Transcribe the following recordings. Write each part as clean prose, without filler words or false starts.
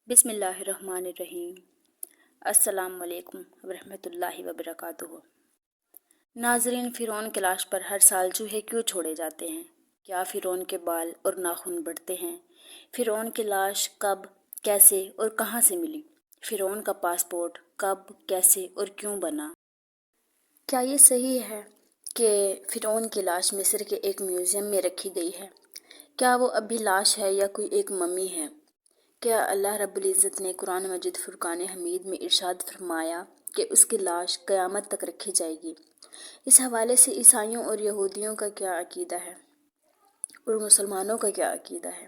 بسم اللہ الرحمن الرحیم۔ السلام علیکم ورحمۃ اللہ وبرکاتہ۔ ناظرین، فرعون کی لاش پر ہر سال چوہے کیوں چھوڑے جاتے ہیں؟ کیا فرعون کے بال اور ناخن بڑھتے ہیں؟ فرعون کی لاش کب، کیسے اور کہاں سے ملی؟ فرعون کا پاسپورٹ کب، کیسے اور کیوں بنا؟ کیا یہ صحیح ہے کہ فرعون کی لاش مصر کے ایک میوزیم میں رکھی گئی ہے؟ کیا وہ اب بھی لاش ہے یا کوئی ایک ممی ہے؟ کیا اللہ رب العزت نے قرآن مجید فرقان حمید میں ارشاد فرمایا کہ اس کی لاش قیامت تک رکھی جائے گی؟ اس حوالے سے عیسائیوں اور یہودیوں کا کیا عقیدہ ہے اور مسلمانوں کا کیا عقیدہ ہے؟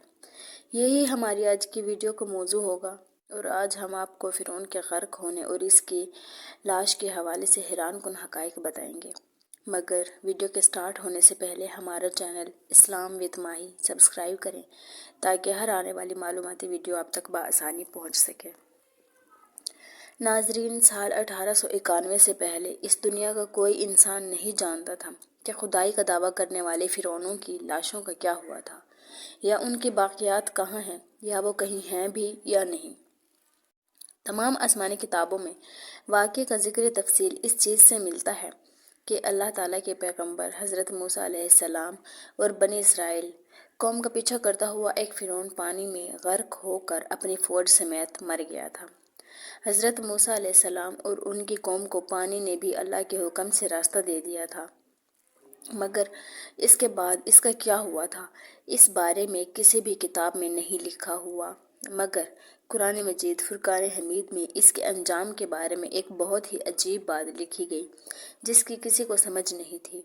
یہی ہماری آج کی ویڈیو کا موضوع ہوگا، اور آج ہم آپ کو فرعون کے غرق ہونے اور اس کی لاش کے حوالے سے حیران کن حقائق بتائیں گے۔ مگر ویڈیو کے سٹارٹ ہونے سے پہلے ہمارا چینل اسلام وتھ ماہی سبسکرائب کریں تاکہ ہر آنے والی معلوماتی ویڈیو آپ تک بآسانی پہنچ سکے۔ ناظرین، سال 1891 سے پہلے اس دنیا کا کوئی انسان نہیں جانتا تھا کہ خدائی کا دعویٰ کرنے والے فرعونوں کی لاشوں کا کیا ہوا تھا، یا ان کی باقیات کہاں ہیں، یا وہ کہیں ہیں بھی یا نہیں۔ تمام آسمانی کتابوں میں واقعے کا ذکر تفصیل اس چیز سے ملتا ہے کہ اللہ تعالیٰ کے پیغمبر حضرت موسیٰ علیہ السلام اور بنی اسرائیل قوم کا پیچھا کرتا ہوا ایک فرعون پانی میں غرق ہو کر اپنی فوج سمیت مر گیا تھا۔ حضرت موسیٰ علیہ السلام اور ان کی قوم کو پانی نے بھی اللہ کے حکم سے راستہ دے دیا تھا، مگر اس کے بعد اس کا کیا ہوا تھا، اس بارے میں کسی بھی کتاب میں نہیں لکھا ہوا، مگر قرآن مجید فرقان حمید میں اس کے انجام کے بارے میں ایک بہت ہی عجیب بات لکھی گئی جس کی کسی کو سمجھ نہیں تھی۔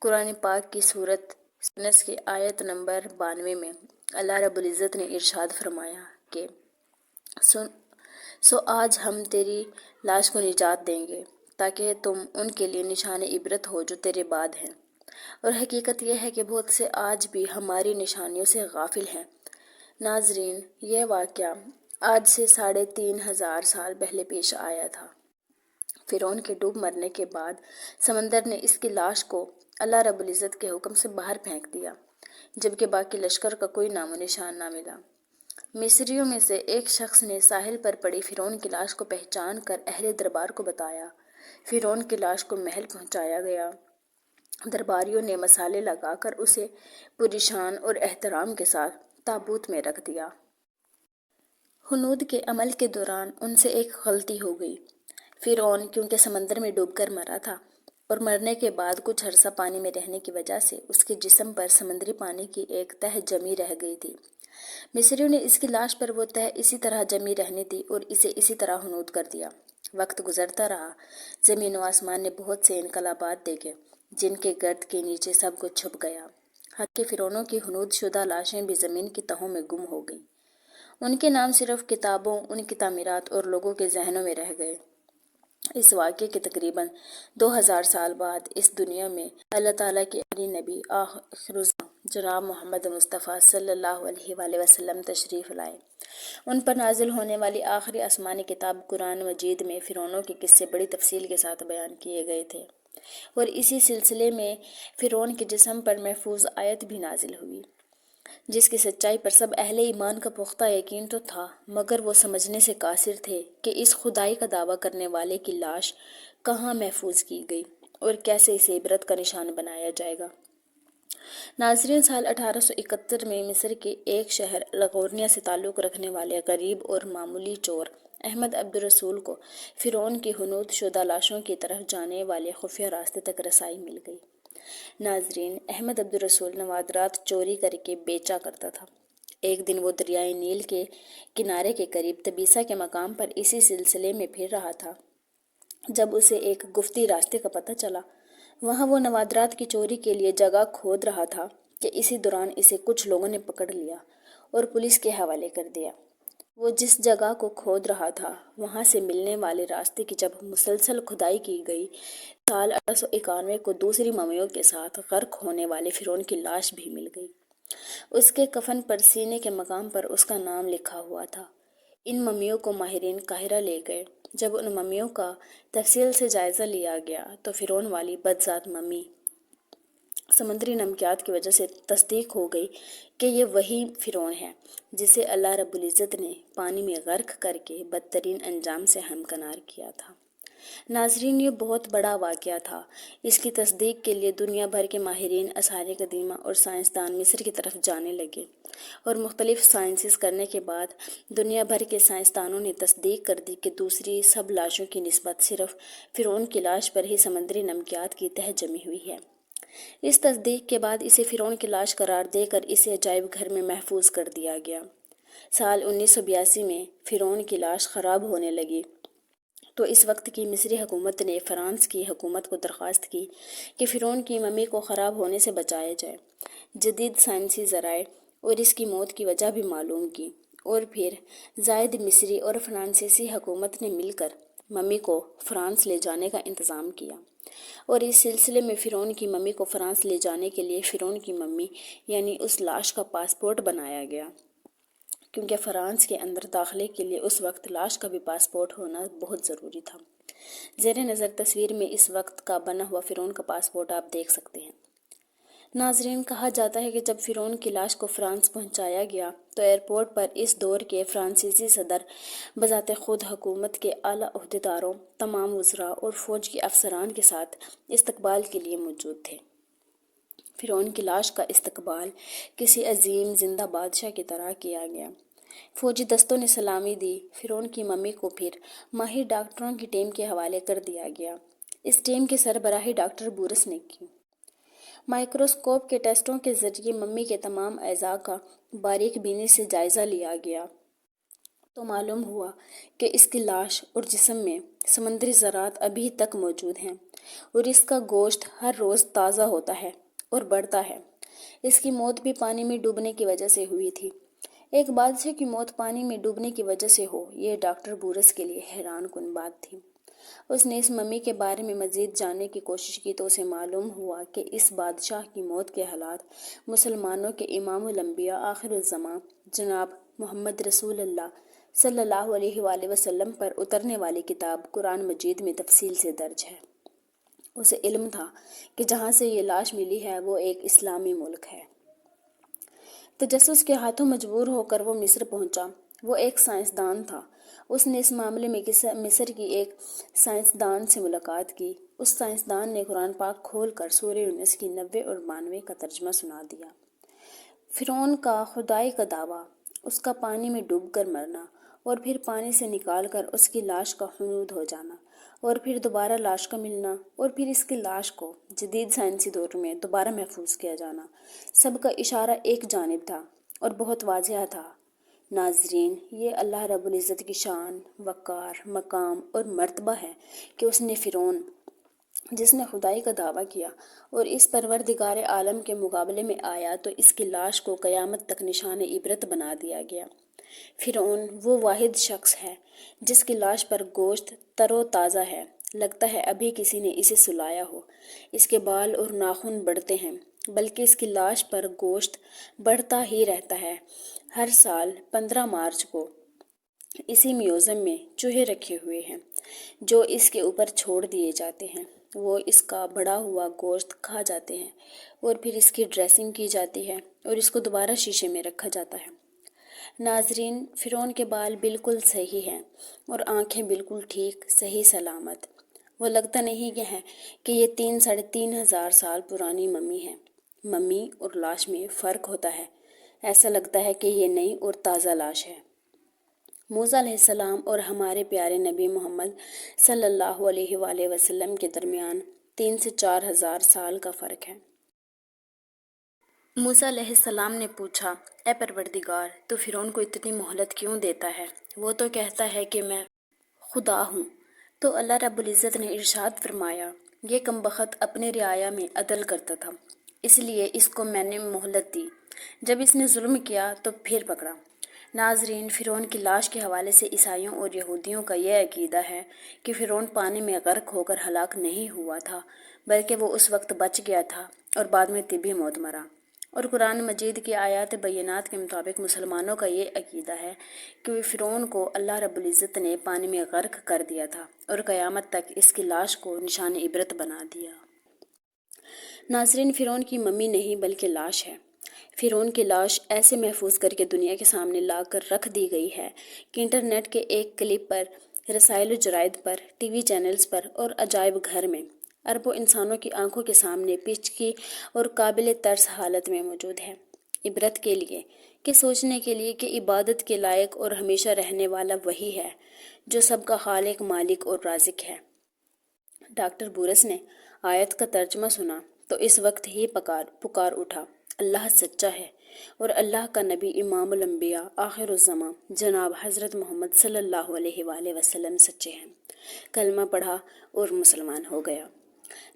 قرآن پاک کی سورۃ یونس کی آیت نمبر 92 میں اللہ رب العزت نے ارشاد فرمایا کہ سو آج ہم تیری لاش کو نجات دیں گے تاکہ تم ان کے لیے نشان عبرت ہو جو تیرے بعد ہیں، اور حقیقت یہ ہے کہ بہت سے آج بھی ہماری نشانیوں سے غافل ہیں۔ ناظرین، یہ واقعہ آج سے 3500 سال پہلے پیش آیا تھا۔ فرعون کے ڈوب مرنے کے بعد سمندر نے اس کی لاش کو اللہ رب العزت کے حکم سے باہر پھینک دیا، جبکہ باقی لشکر کا کوئی نام و نشان نہ ملا۔ مصریوں میں سے ایک شخص نے ساحل پر پڑی فرعون کی لاش کو پہچان کر اہل دربار کو بتایا۔ فرعون کی لاش کو محل پہنچایا گیا۔ درباریوں نے مسالے لگا کر اسے پوری شان اور احترام کے ساتھ تابوت میں رکھ دیا۔ ہنود کے عمل کے دوران ان سے ایک غلطی ہو گئی۔ فرعون کیونکہ سمندر میں ڈوب کر مرا تھا اور مرنے کے بعد کچھ عرصہ پانی میں رہنے کی وجہ سے اس کے جسم پر سمندری پانی کی ایک تہہ جمی رہ گئی تھی۔ مصریوں نے اس کی لاش پر وہ تہہ اسی طرح جمی رہنے دی اور اسے اسی طرح ہنود کر دیا۔ وقت گزرتا رہا، زمین و آسمان نے بہت سے انقلابات دیکھے جن کے گرد کے نیچے سب کچھ چھپ گیا، حتیٰ کہ فرعونوں کی ہنود شدہ لاشیں بھی زمین کی تہوں میں گم ہو گئیں۔ ان کے نام صرف کتابوں، ان کی تعمیرات اور لوگوں کے ذہنوں میں رہ گئے۔ اس واقعے کے تقریباً 2000 سال بعد اس دنیا میں اللہ تعالیٰ کے آخری نبی آخر الزمان جناب محمد مصطفیٰ صلی اللہ علیہ وآلہ وسلم تشریف لائے۔ ان پر نازل ہونے والی آخری آسمانی کتاب قرآن مجید میں فرعونوں کے قصے بڑی تفصیل کے ساتھ بیان کیے گئے تھے، اور اسی سلسلے میں فرعون کے جسم پر محفوظ آیت بھی نازل ہوئی جس کی سچائی پر سب اہل ایمان کا پختہ یقین تو تھا، مگر وہ سمجھنے سے قاصر تھے کہ اس خدائی کا دعویٰ کرنے والے کی لاش کہاں محفوظ کی گئی اور کیسے اسے عبرت کا نشان بنایا جائے گا۔ ناظرین، سال 1871 میں مصر کے ایک شہر الغورنیہ سے تعلق رکھنے والے غریب اور معمولی چور احمد عبد الرسول کو فرعون کی ہنود شدہ لاشوں کی طرف جانے والے خفیہ راستے تک رسائی مل گئی۔ ناظرین، احمد عبد الرسول نوادرات چوری کر کے بیچا کرتا تھا۔ ایک دن وہ دریائے نیل کے کنارے کے قریب تبیسا کے مقام پر اسی سلسلے میں پھر رہا تھا جب اسے ایک گفتی راستے کا پتہ چلا۔ وہاں وہ نوادرات کی چوری کے لیے جگہ کھود رہا تھا کہ اسی دوران اسے کچھ لوگوں نے پکڑ لیا اور پولیس کے حوالے کر دیا۔ وہ جس جگہ کو کھود رہا تھا وہاں سے ملنے والے راستے کی جب مسلسل کھدائی کی گئی، سال 1891 کو دوسری ممیوں کے ساتھ غرق ہونے والے فرعون کی لاش بھی مل گئی۔ اس کے کفن پر سینے کے مقام پر اس کا نام لکھا ہوا تھا۔ ان ممیوں کو ماہرین قاہرہ لے گئے۔ جب ان ممیوں کا تفصیل سے جائزہ لیا گیا تو فرعون والی بدذات ممی سمندری نمکیات کی وجہ سے تصدیق ہو گئی کہ یہ وہی فرعون ہے جسے اللہ رب العزت نے پانی میں غرق کر کے بدترین انجام سے ہمکنار کیا تھا۔ ناظرین، یہ بہت بڑا واقعہ تھا۔ اس کی تصدیق کے لیے دنیا بھر کے ماہرین آثار قدیمہ اور سائنسدان مصر کی طرف جانے لگے، اور مختلف سائنسز کرنے کے بعد دنیا بھر کے سائنسدانوں نے تصدیق کر دی کہ دوسری سب لاشوں کی نسبت صرف فرعون کی لاش پر ہی سمندری نمکیات کی تہ جمی ہوئی ہے۔ اس تصدیق کے بعد اسے فرعون کی لاش قرار دے کر اسے عجائب گھر میں محفوظ کر دیا گیا۔ سال 1982 میں فرعون کی لاش خراب ہونے لگی تو اس وقت کی مصری حکومت نے فرانس کی حکومت کو درخواست کی کہ فرعون کی ممی کو خراب ہونے سے بچایا جائے۔ جدید سائنسی ذرائع اور اس کی موت کی وجہ بھی معلوم کی، اور پھر زائد مصری اور فرانسیسی حکومت نے مل کر ممی کو فرانس لے جانے کا انتظام کیا، اور اس سلسلے میں فرعون کی ممی کو فرانس لے جانے کے لیے فرعون کی ممی یعنی اس لاش کا پاسپورٹ بنایا گیا، کیونکہ فرانس کے اندر داخلے کے لیے اس وقت لاش کا بھی پاسپورٹ ہونا بہت ضروری تھا۔ زیر نظر تصویر میں اس وقت کا بنا ہوا فرعون کا پاسپورٹ آپ دیکھ سکتے ہیں۔ ناظرین، کہا جاتا ہے کہ جب فرعون کی لاش کو فرانس پہنچایا گیا تو ایئرپورٹ پر اس دور کے فرانسیسی صدر بذات خود حکومت کے اعلیٰ عہدیداروں، تمام وزراء اور فوج کے افسران کے ساتھ استقبال کے لیے موجود تھے۔ فرعون کی لاش کا استقبال کسی عظیم زندہ بادشاہ کی طرح کیا گیا۔ فوجی دستوں نے سلامی دی۔ فرعون کی ممی کو پھر ماہر ڈاکٹروں کی ٹیم کے حوالے کر دیا گیا۔ اس ٹیم کی سربراہی ڈاکٹر بورس نے کی۔ مائکروسکوپ کے ٹیسٹوں کے ذریعے ممی کے تمام اعضاء کا باریک بینی سے جائزہ لیا گیا تو معلوم ہوا کہ اس کی لاش اور جسم میں سمندری ذرات ابھی تک موجود ہیں، اور اس کا گوشت ہر روز تازہ ہوتا ہے اور بڑھتا ہے۔ اس کی موت بھی پانی میں ڈوبنے کی وجہ سے ہوئی تھی۔ ایک بادشاہ کی موت پانی میں ڈوبنے کی وجہ سے ہو، یہ ڈاکٹر بورس کے لیے حیران کن بات تھی۔ اس نے اس ممی کے بارے میں مزید جاننے کی کوشش کی تو اسے معلوم ہوا کہ اس بادشاہ کی موت کے حالات مسلمانوں کے امام الانبیاء آخر الزماں جناب محمد رسول اللہ صلی اللہ علیہ وآلہ وسلم پر اترنے والی کتاب قرآن مجید میں تفصیل سے درج ہے۔ اسے علم تھا کہ جہاں سے یہ لاش ملی ہے وہ ایک اسلامی ملک ہے۔ تجسس کے ہاتھوں مجبور ہو کر وہ مصر پہنچا۔ وہ ایک سائنسدان تھا۔ اس نے اس معاملے میں مصر کی ایک سائنسدان سے ملاقات کی۔ اس سائنسدان نے قرآن پاک کھول کر سورہ یونس کی 90 اور 92 کا ترجمہ سنا دیا۔ فرعون کا خدائی کا دعویٰ، اس کا پانی میں ڈوب کر مرنا، اور پھر پانی سے نکال کر اس کی لاش کا خلود ہو جانا، اور پھر دوبارہ لاش کا ملنا، اور پھر اس کی لاش کو جدید سائنسی دور میں دوبارہ محفوظ کیا جانا، سب کا اشارہ ایک جانب تھا اور بہت واضح تھا۔ ناظرین، یہ اللہ رب العزت کی شان، وقار، مقام اور مرتبہ ہے کہ اس نے فرعون، جس نے خدائی کا دعویٰ کیا اور اس پروردگار عالم کے مقابلے میں آیا، تو اس کی لاش کو قیامت تک نشان عبرت بنا دیا گیا۔ فرعون وہ واحد شخص ہے جس کی لاش پر گوشت تر و تازہ ہے، لگتا ہے ابھی کسی نے اسے سلایا ہو۔ اس کے بال اور ناخن بڑھتے ہیں، بلکہ اس کی لاش پر گوشت بڑھتا ہی رہتا ہے۔ ہر سال 15 مارچ کو اسی میوزیم میں چوہے رکھے ہوئے ہیں جو اس کے اوپر چھوڑ دیے جاتے ہیں۔ وہ اس کا بڑا ہوا گوشت کھا جاتے ہیں، اور پھر اس کی ڈریسنگ کی جاتی ہے اور اس کو دوبارہ شیشے میں رکھا جاتا ہے۔ ناظرین، فرعون کے بال بالکل صحیح ہیں اور آنکھیں بالکل ٹھیک صحیح سلامت۔ وہ لگتا نہیں کہ یہ 3-3.5 ہزار سال پرانی ممی ہے۔ ممی اور لاش میں فرق ہوتا ہے۔ ایسا لگتا ہے کہ یہ نئی اور تازہ لاش ہے۔ موسیٰ علیہ السلام اور ہمارے پیارے نبی محمد صلی اللہ علیہ وآلہ وسلم کے درمیان 3 سے 4 ہزار سال کا فرق ہے۔ موسیٰ علیہ السلام نے پوچھا، اے پروردگار، تو فرعون کو اتنی مہلت کیوں دیتا ہے؟ وہ تو کہتا ہے کہ میں خدا ہوں۔ تو اللہ رب العزت نے ارشاد فرمایا، یہ کمبخت اپنے رعایا میں عدل کرتا تھا، اس لیے اس کو میں نے مہلت دی۔ جب اس نے ظلم کیا تو پھر پکڑا۔ ناظرین، فرعون کی لاش کے حوالے سے عیسائیوں اور یہودیوں کا یہ عقیدہ ہے کہ فرعون پانی میں غرق ہو کر ہلاک نہیں ہوا تھا، بلکہ وہ اس وقت بچ گیا تھا اور بعد میں طبی موت مرا۔ اور قرآن مجید کی آیات بینات کے مطابق مسلمانوں کا یہ عقیدہ ہے کہ فرعون کو اللہ رب العزت نے پانی میں غرق کر دیا تھا اور قیامت تک اس کی لاش کو نشان عبرت بنا دیا۔ ناظرین، فرعون کی ممی نہیں بلکہ لاش ہے۔ فرعون کی لاش ایسے محفوظ کر کے دنیا کے سامنے لا کر رکھ دی گئی ہے کہ انٹرنیٹ کے ایک کلپ پر، رسائل و جرائد پر، ٹی وی چینلز پر اور عجائب گھر میں اربوں انسانوں کی آنکھوں کے سامنے پیچیدہ اور قابل ترس حالت میں موجود ہے، عبرت کے لیے، کہ سوچنے کے لیے کہ عبادت کے لائق اور ہمیشہ رہنے والا وہی ہے جو سب کا خالق، مالک اور رازق ہے۔ ڈاکٹر بورس نے آیت کا ترجمہ سنا تو اس وقت ہی پکار اٹھا، اللہ سچا ہے اور اللہ کا نبی امام الانبیاء آخر الزماں جناب حضرت محمد صلی اللہ علیہ وآلہ وسلم سچے ہیں۔ کلمہ پڑھا اور مسلمان ہو گیا۔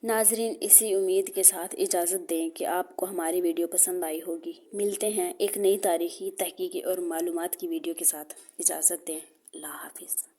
ناظرین، اسی امید کے ساتھ اجازت دیں کہ آپ کو ہماری ویڈیو پسند آئی ہوگی۔ ملتے ہیں ایک نئی تاریخی، تحقیقی اور معلومات کی ویڈیو کے ساتھ۔ اجازت دیں۔ اللہ حافظ۔